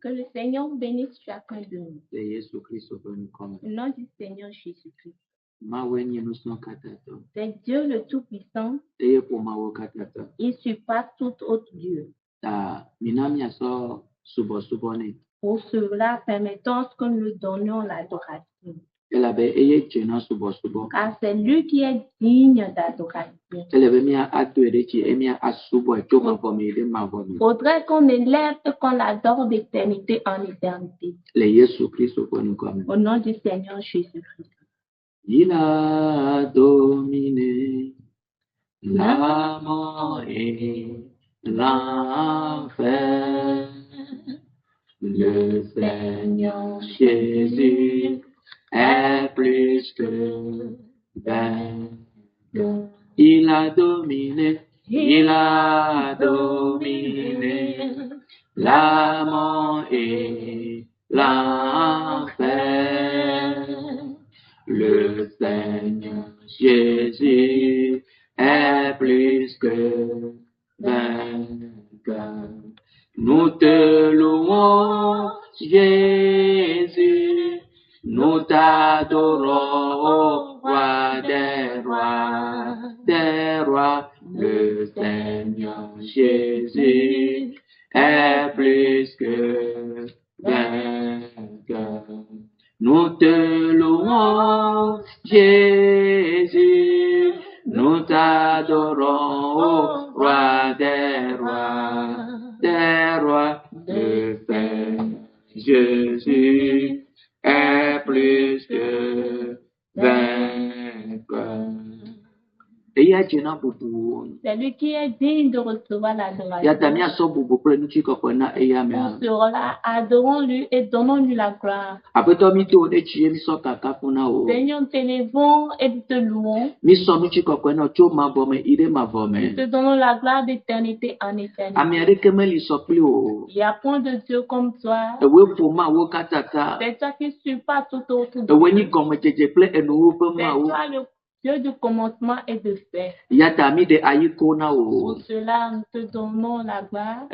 Que le Seigneur bénisse chacun de nous. Au nom du Seigneur Jésus-Christ. C'est Dieu le Tout-Puissant. Il surpasse tout autre Dieu. Pour cela, permettons que nous lui donnions l'adoration. Car c'est lui qui est digne d'adoration. Faudrait qu'on élève et qu'on l'adore d'éternité en éternité. Au nom du Seigneur Jésus-Christ. Il a dominé la mort et l'enfer. Le Seigneur Jésus est plus que vainqueur. Il a dominé la mort et l'enfer. Le Seigneur Jésus est plus que vainqueur. Nous te louons, Jésus, nous t'adorons, roi des rois, le Seigneur Jésus est plus que vainqueur. Nous te louons, Jésus, nous t'adorons, roi des rois, le Seigneur Jésus est plus que vainqueur. C'est lui qui est digne de recevoir l'adoration. Pour cela, adorons-lui et donnons-lui la gloire. Seigneur, nous t'élevons et nous te louons. Nous te donnons la gloire d'éternité en éternité. Il n'y a point de Dieu comme toi. C'est toi qui surpasse tout autre Dieu. C'est toi le Dieu du commencement et de fin. Pour cela, nous te donnons la gloire.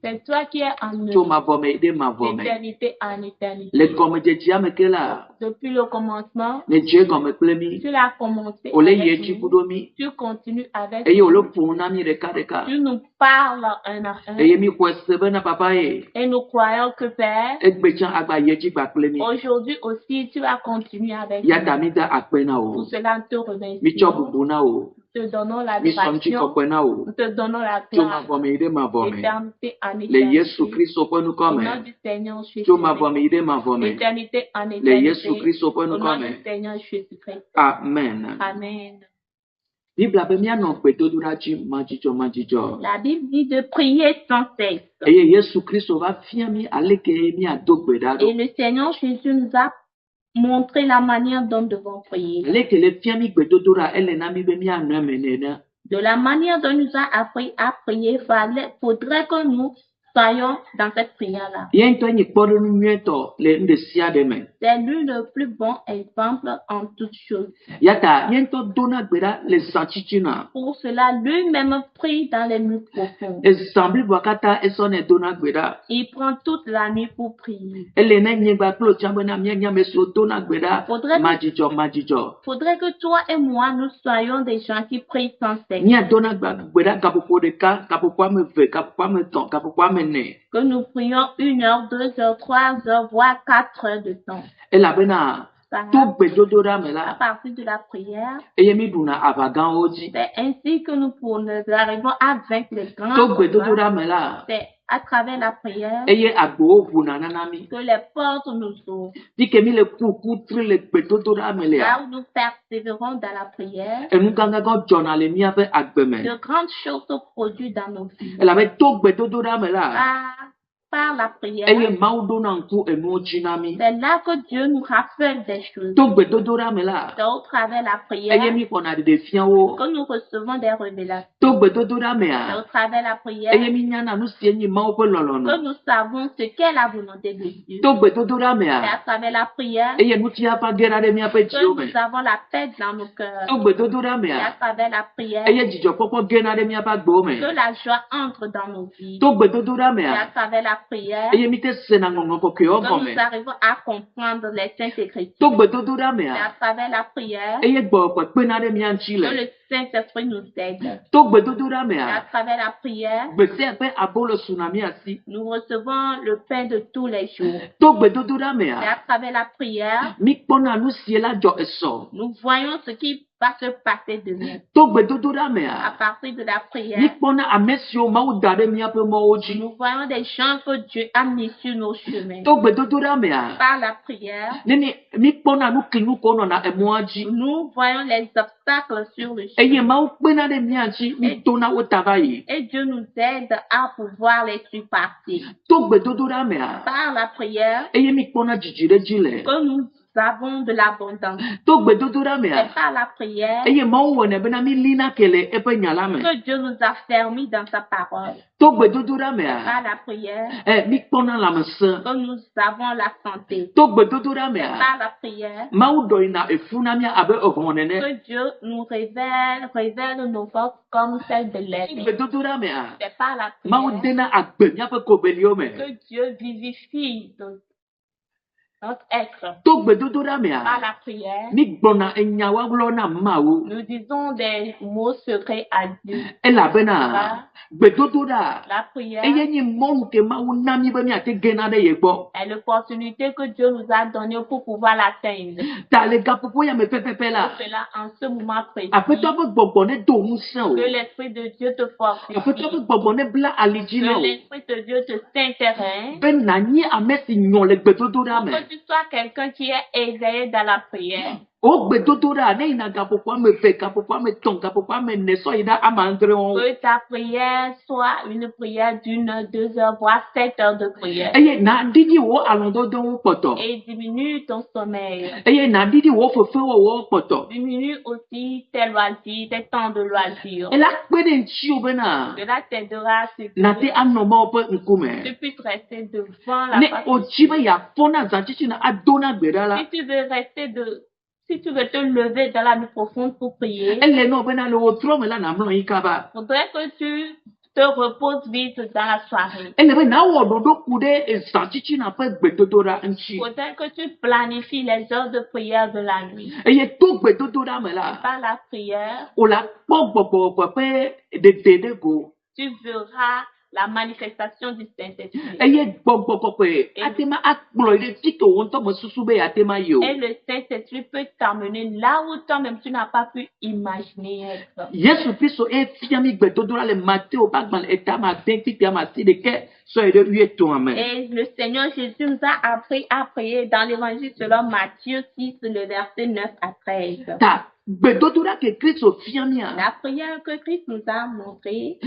C'est toi qui es en nous. D'éternité en éternité. Depuis le commencement, tu l'as commencé avec nous. Tu continues avec nous. Tu nous parles un à un. Et nous croyons que Père, aujourd'hui aussi, tu vas continuer avec nous. Pour cela, nous te remercions. Nous te donnons l'adoration. Nous te donnons la gloire. Éternité en éternité. Au nom du Seigneur Jésus-Christ. Éternité en éternité. Au nom du Seigneur Jésus-Christ. Amen. Amen. La Bible dit de prier sans cesse. Et le Seigneur Jésus nous a montré la manière dont nous devons prier. De la manière dont nous a appris à prier, faudrait que nous soyons dans cette prière-là. C'est lui le plus bon exemple en toutes choses. Pour cela, lui-même prie dans les nuits profondes. Il prend toute la nuit pour prier. Faudrait que toi et moi, nous soyons des gens qui prient sans cesse. Que nous prions 1 heure, 2 heures, 3 heures, voire 4 heures de temps. À partir de la prière, c'est ainsi que nous arrivons à vaincre les grands combats. C'est à travers la prière que les portes nous ouvrent. Là où nous persévérons dans la prière, de grandes choses se produisent dans nos vies. par la prière. C'est là que Dieu nous rappelle des choses. C'est au travers de la prière que nous recevons des révélations. C'est au travers de la prière que nous savons ce qu'est la volonté de Dieu. C'est à travers la prière que nous avons la paix dans nos cœurs. C'est à travers la prière que la joie entre dans nos vies. C'est à travers la prière que nous arrivons à comprendre les Saintes Écritures. C'est à travers la prière que le Saint-Esprit nous aide. C'est à travers la prière nous recevons le pain de tous les jours. C'est à travers la prière nous voyons ce qui va se passer demain. À partir de la prière, nous voyons des gens que Dieu a mis sur nos chemins. Par la prière, nous voyons les obstacles sur le chemin. Et Dieu nous aide à pouvoir les surpasser. Par la prière, que nous avons de l'abondance. C'est par la prière que Dieu nous a fermis dans sa parole. Par la prière que nous avons la santé. Par la prière que Dieu nous révèle nos forces comme celles de l'être. C'est par la prière que Dieu vivifie notre être. Par la prière, nous disons des mots secrets à Dieu. La prière est l'opportunité que Dieu nous a donnée pour pouvoir l'atteindre. Pour cela, en ce moment précis, que l'Esprit de Dieu te fortifie, que l'Esprit de Dieu te s'intéresse, que tu sois quelqu'un qui est éveillé dans la prière. Que ta prière soit une prière d'1 heure, 2 heures, voire 7 heures de prière. Et diminue ton sommeil. Diminue aussi tes loisirs, tes temps de loisirs. Cela t'aidera à ce que tu puisses rester devant la face. Si tu veux te lever dans la nuit profonde pour prier, faudrait que tu te reposes vite dans la soirée. Faudrait que tu planifies les heures de prière de la nuit. Par la prière, tu verras la manifestation du Saint-Esprit. Et le Saint-Esprit peut t'amener là où toi-même tu n'as pas pu imaginer être. Et le Seigneur Jésus nous a appris à prier dans l'évangile selon Matthieu 6, le verset 9 à 13. La prière que Christ nous a montrée,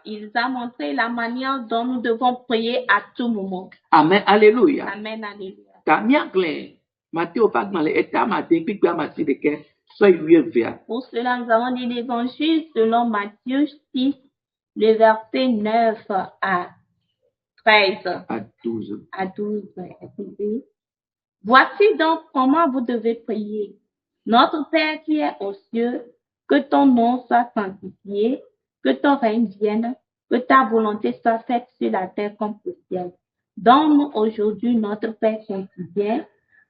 il nous a montré la manière dont nous devons prier à tout moment. Amen, alléluia. Amen, alléluia. Pour cela, nous avons lu l'évangile selon Matthieu 6, le verset 9 à 13. À 12. Voici donc comment vous devez prier. Notre Père qui est aux cieux, que ton nom soit sanctifié, que ton règne vienne, que ta volonté soit faite sur la terre comme au ciel. Donne-nous aujourd'hui notre pain quotidien.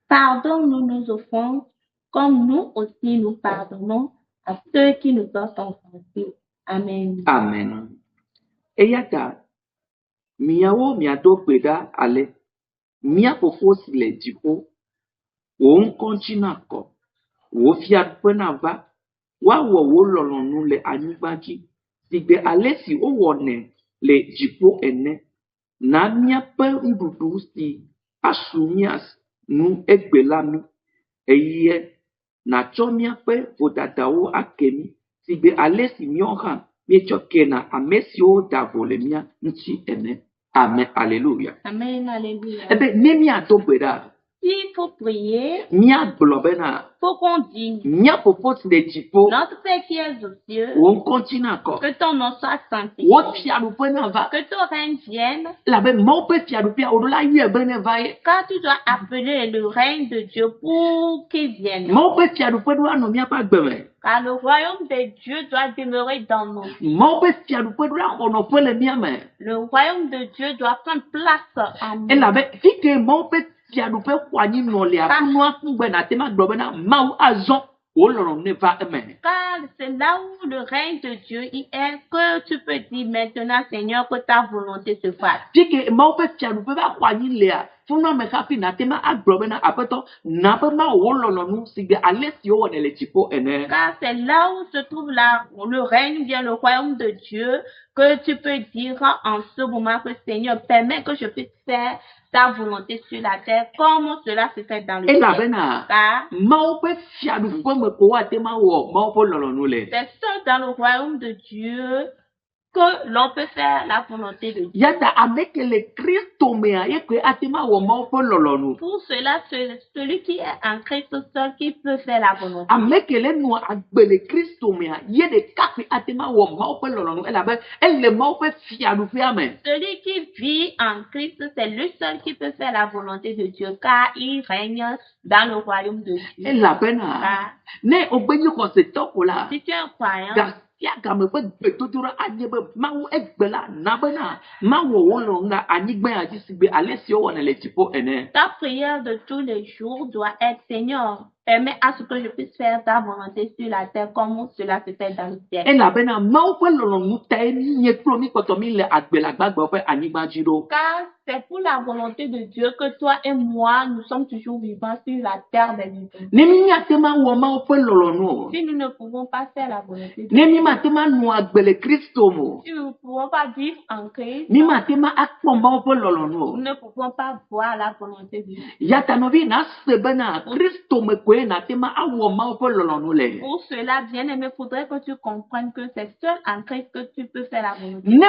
Pardonne-nous nos offenses, comme nous aussi nous pardonnons à ceux qui nous ont offensés. Amen. Amen. Eyata, miawo miado kweda ale, mia fofo si le jipo, wo nkonchina ko, wo fiat penava, wa wo lolonu le anyigbaji, sigbe ale si o wone le jipo ene, na mia pe ndudu si asumias nu egbelami, eye na cho mia pe vodadawo akemi, si be ale si mioha miechokena amesio davolemia nchi ene. Amen, alléluia. Amen, alléluia. Eh bien, nemia dobera. Il faut prier. Mia globena. Faut qu'on dise. Mia popot de tipo. Notre Père qui es aux cieux. On continue encore. Que ton nom soit sanctifié. Que ton règne vienne. La ben mon père fiadupia odola yue bene vai. Car tu dois appeler le règne de Dieu pour qu'il vienne. Mon père fiadupia doit non mia pas gbeme. Car le royaume de Dieu doit demeurer dans nos vies. Mon père fiadupia doit on peut le mia mais. Le royaume de Dieu doit prendre place en nous. Et la ben fike mon père fiadupia kwani no le akunwa ngbe na tema globena mau azon. Car c'est là où le règne de Dieu il est que tu peux dire maintenant, Seigneur, que ta volonté se fasse. Car c'est là où se trouve le règne, bien le royaume de Dieu, que tu peux dire en ce moment que Seigneur, permets que je puisse faire ta volonté sur la terre, comme cela se fait dans le ciel. Car c'est seul dans le royaume de Dieu que l'on peut faire la volonté de Dieu. Pour cela, celui qui est en Christ seul qui peut faire la volonté. Celui qui vit en Christ, c'est lui seul qui peut faire la volonté de Dieu, car il règne dans le royaume de Dieu. Si tu es un croyant, ta prière de tous les jours doit être Seigneur, permets à ce que je puisse faire ta volonté sur la terre comme cela se fait dans le ciel. Car c'est pour la volonté de Dieu que toi et moi, nous sommes toujours vivants sur la terre des vivants. Si nous ne pouvons pas faire la volonté de Dieu, si nous ne pouvons pas vivre en Christ, nous ne pouvons pas voir la volonté de Dieu. Pour cela, bien-aimé, il faudrait que tu comprennes que c'est seul en Christ que tu peux faire la volonté de Dieu.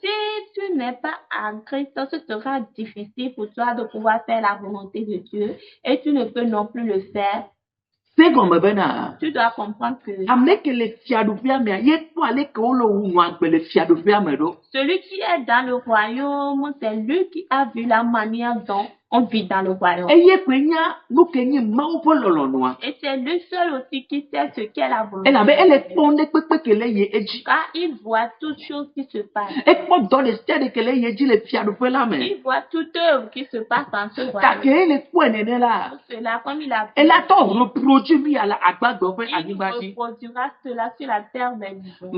Si tu n'es pas en Christ, ce sera difficile pour toi de pouvoir faire la volonté de Dieu et tu ne peux non plus le faire. Tu dois comprendre que celui qui est dans le royaume, c'est lui qui a vu la manière dont on vit dans le royaume. Et c'est lui seul aussi qui sait ce qu'est la volonté. Car il voit toutes choses qui se passent. Il voit toute œuvre qui se passe dans ce royaume. Pour cela, comme il a il reproduira cela sur la terre des vivants.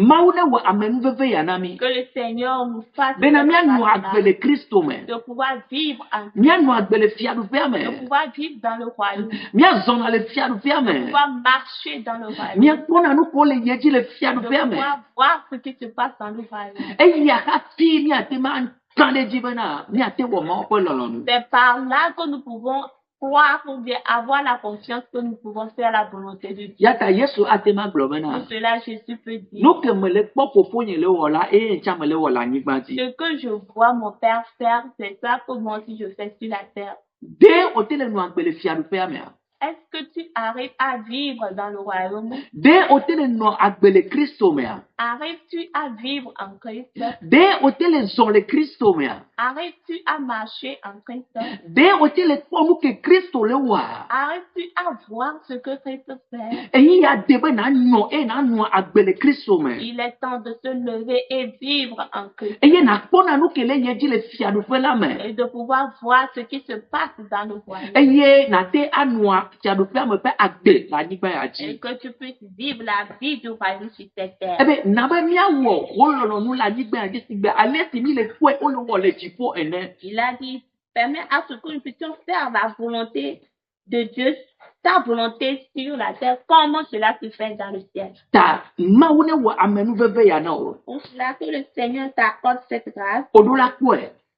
Que le Seigneur nous fasse de pouvoir vivre en Christ. De pouvoir vivre dans le royaume. De pouvoir marcher dans le royaume. De pouvoir voir ce qui se passe dans le royaume. C'est par là que nous pouvons croire ou bien avoir la confiance que nous pouvons faire la volonté de Dieu. Pour cela, Jésus peut dire ce que je vois mon Père faire, c'est ça que moi aussi je fais sur la terre. Est-ce que tu arrives à vivre dans le royaume? Arrives-tu à vivre en Christ? Arrives-tu à marcher en Christ? Arrives-tu à voir ce que Christ fait? Il est temps de se lever et vivre en Christ. Et de pouvoir voir ce qui se passe dans le royaume. Et que tu puisses vivre la vie du royaume sur cette terre. Il a dit, permets à ce que nous puissions faire la volonté de Dieu, ta volonté sur la terre, comme cela se fait dans le ciel. Pour cela que le Seigneur t'accorde cette grâce.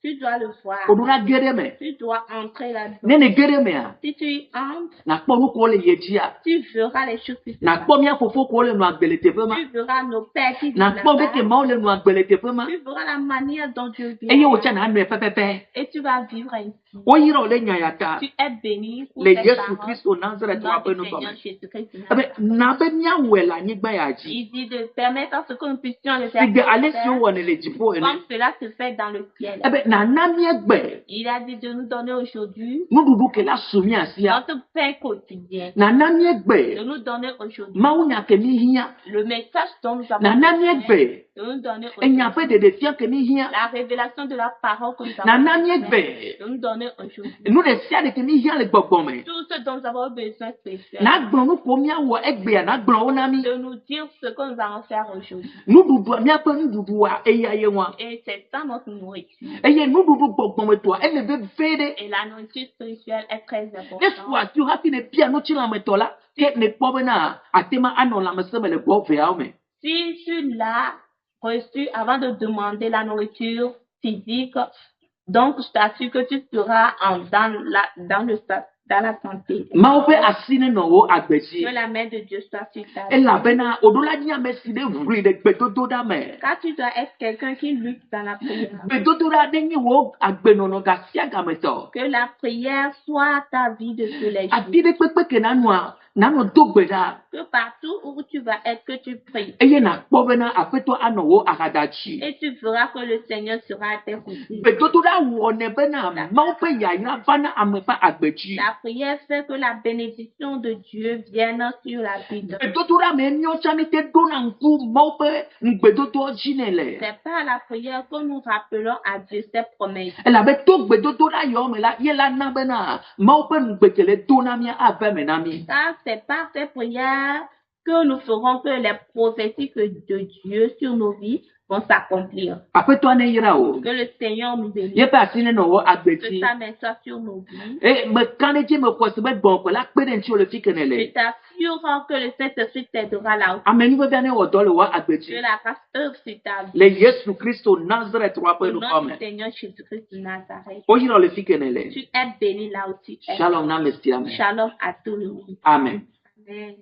Tu dois le voir. Odura gereme. Tu dois entrer là-dedans. Nene gereme. Si tu y entres, Na kponu ko le yejia. tu verras les choses qui se Na kpo mia fofo ko le no agbelete fema. Tu verras nos pères qui Na kpo be ke ma le no agbelete fema. Tu verras la manière dont Dieu vit. Eye o cha na anu pepepe. Et tu vas vivre ainsi. O yiro le nyayata. Tu es béni pour le tes Yesu parents. Christo Nazareth wa pe no Seigneur come. Jésus-Christ. Abe na be nya wela nyigba ya ji. Il dit de permettre à ce que nous puissions le faire. Sigbe ale si o wona le jipo ene. Comme cela se fait dans le ciel. Abe na na mi egbe. Il a dit de nous donner aujourd'hui Nududu ke la sumi asia. notre pain quotidien. Na na mi De egbe. nous donner aujourd'hui Ma unya ke mi hia. le message dont nous avons Na na mi besoin. egbe. De nous donner Enya aujourd'hui pe de fia ke mi hia. la révélation de la parole que nous Na avons na mi besoin. egbe. De nous donner aujourd'hui Nu de sia de ke mi hia le gbogbo me. tout ce dont nous avons besoin spécial. Na gbon nu ko mi awo egbe ya na gbon ona mi. De nous dire ce que nous allons faire aujourd'hui. Nududu mi ape nududu wa eya ye wa. Et c'est ça notre nourriture. Eye nududu gbogbo me to ele be fede. Et la nourriture spirituelle est très Ne importante. fois tu happy ne pia no chila me tola. Ke ne pobe na atema anola me sebe le bo ve me. Si tu l'as reçu avant de demander la nourriture physique, donc je t'assure que tu seras dans la santé. Maope asine no wo agbesi. Que la main de Dieu soit sur ta vie. Ela bena odola nya me si de vri de gbedodo da me. Car tu dois être quelqu'un qui lutte dans la prière. Gbedodo da de ni wo agbenono ga sia ga me to. Que la prière soit ta vie de tous les jours. Ati de pepe ke na no dogbe da. Que partout où tu vas être, que tu pries. Eye na kpo bena afeto ano wo agadachi. Et tu verras que le Seigneur sera à tes côtés. Gbedodo da wo ne bena maope ya ina bana amepa agbechi. La prière fait que la bénédiction de Dieu vienne sur la vie de Gbedodo da me nyo chami te dona nku maope gbedodo jinele. C'est par la prière que nous rappelons à Dieu ses promesses. Ela be to gbedodo da yo me la ye la na bena maope gbekele dona mi ave me na mi. Car c'est par ces prières que nous ferons que les prophéties de Dieu sur nos vies vont s'accomplir. Afeto ane yira o. Que le Seigneur nous bénisse. Ye pa asine no wo Que agbeti. sa main soit sur nos vies. E me kaneje me kwese be bon ko la pede nti o le Je fikenele. t'assure que le Saint-Esprit t'aidera là aussi. Ameni be bane o do le wo agbeti. Que la grâce œuvre sur ta vie. Le Yesu Christo Nazareth wa pe Au no nom come. du Seigneur Jésus-Christ de Nazareth. O yira le fikenele. Tu es béni là où tu es. Shalom na mesti amen. Shalom à tout le monde. Amen. Amen.